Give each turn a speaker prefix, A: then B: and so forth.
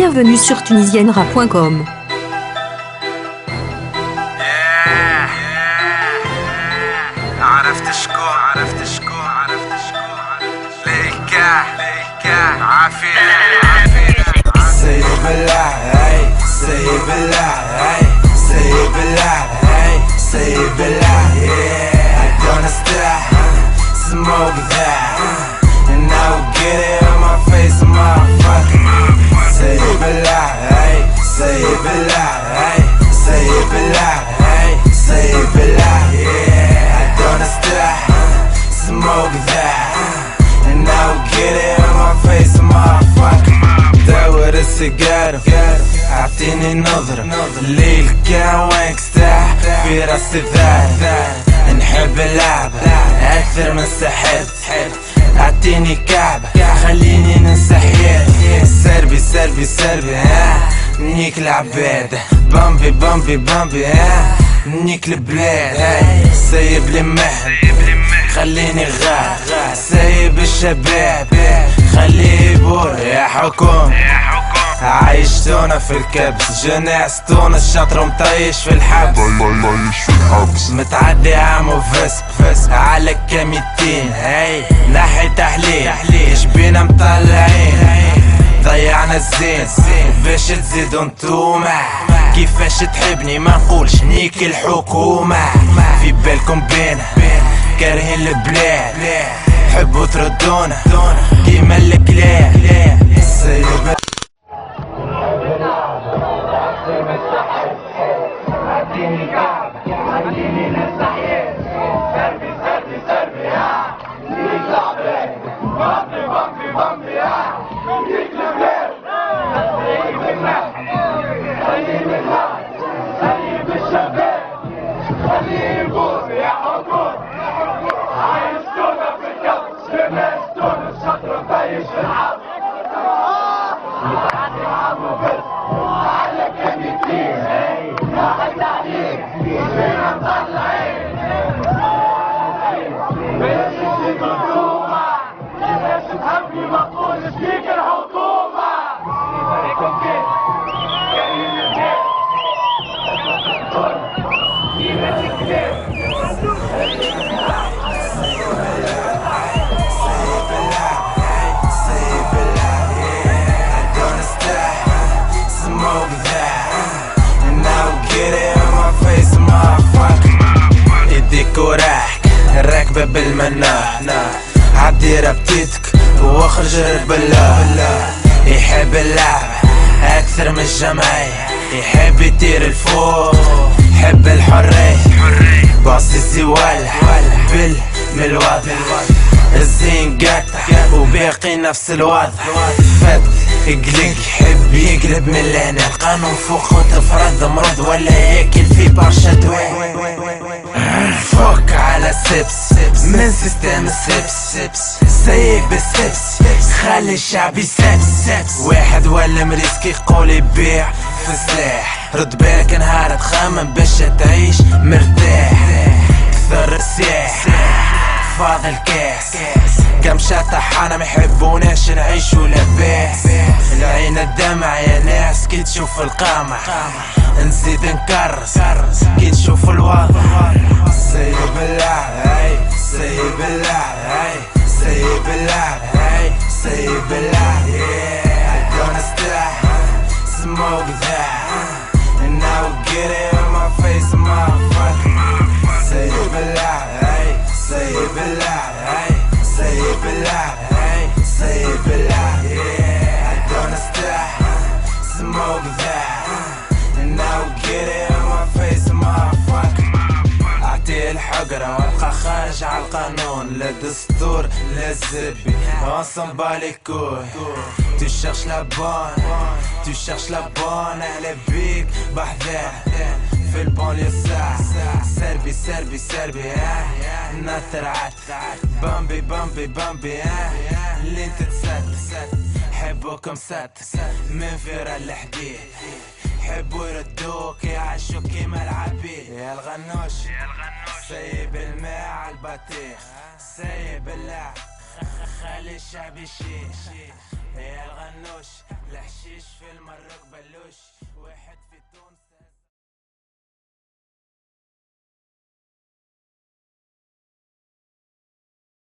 A: Bienvenue sur tunisienrap.com.
B: عرفت شكون ليكا عافية سيب الله سيب الله سيب الله سيب الله I gonna stop smoke that and now get it on my face motherfucker سيب الله سيب الله سيب الله سيب الله I gonna stop smoke that and now get it on my face motherfucker دور السيجارة اعطيني نظرة الليل كان وينك ستاح في راسي ذار نحب اللعبة اكثر من سحب اعطيني كعبة خليني ننسى حياتي سربي سربي سربي نيك العباد بامبي بامبي بامبي نيك البلاد سايب لي مهد خليني غار سايب الشباب خليه يبور يا حكوم عايشتونا في الكبس جناستونا الشطر ومطيش في الحبس متعدي عام وفسب على كميتين ناحي تحليل يشبينا مطلعين ضيعنا الزين باش تزيدو نتوما كيفاش تحبني ما نقولش نيك الحكومة في بالكم بينا كارهين البلاد حبوا تردونا كيما الكلاب سيب عديني كعبة خليني نستحيل سربي سربي سربي ليك لعبة بامبي بامبي بامبي ليك البلاد سيب المهد خليني الهاد سيب الشباب خليه يبور يا حكوم عايشتونا في الكبس جناستونا الشطر مطيش في الحبس متعدي عام وفسب على كميتين ناحي تحليل يشبينا مطلعين باش تزيدو نتوما كيفاش تحبني ما تقولش فيك الحكومة فيكم كيف كاين البيت كيما الكلاب يديك وراحك الراكبة بالمناح عدي ربطيتك واخرج بالله يحب اللعبة اكثر من الجمعية يحب يطير الفوق يحب الحرية باصي الزوالة من الوضع الزين قطع وباقي نفس الوضع فد قلق يحب يقلب من لهنا القانون فوق وتفرض مرض ولا ياكل في برشا دواء فوق على سبس من سيستم السبس سايب السبس خلي الشعب يسبس واحد ولا مريسك يقول يبيع في سلاح رد بالك نهار تخمم باش تعيش مرتاح كثر السياح فاضل كاس كم شطح انا محبوناش نعيشو لباس العين الدمع يا ناس كي تشوف القمع نزيد نكرس كي تشوف الوضع سيب الله سيب الله سيب الله سيب الله I gonna stop smoke that and now get it on my face motherfucker سيب الله سيب الله سيب الله سيب الله I gonna stop smoke that and now get it on my face motherfucker اعطي الحقرة والقى خارج على القانون لا دستور لا زبي on s'en bat les couilles tu cherches la bonne على بيك بحذاه في البانليو سربي سربي سربي نثرعت بامبي بامبي بامبي اللي انت تسد حبوكم سد من فيرا الحديد حبوا يردوك يعيشوا كيما العبيد يا الغنوش سايب الماء على البطيخ سايب اللعب خلي الشعب يشيش يا الغنوش الحشيش في المرق بلوش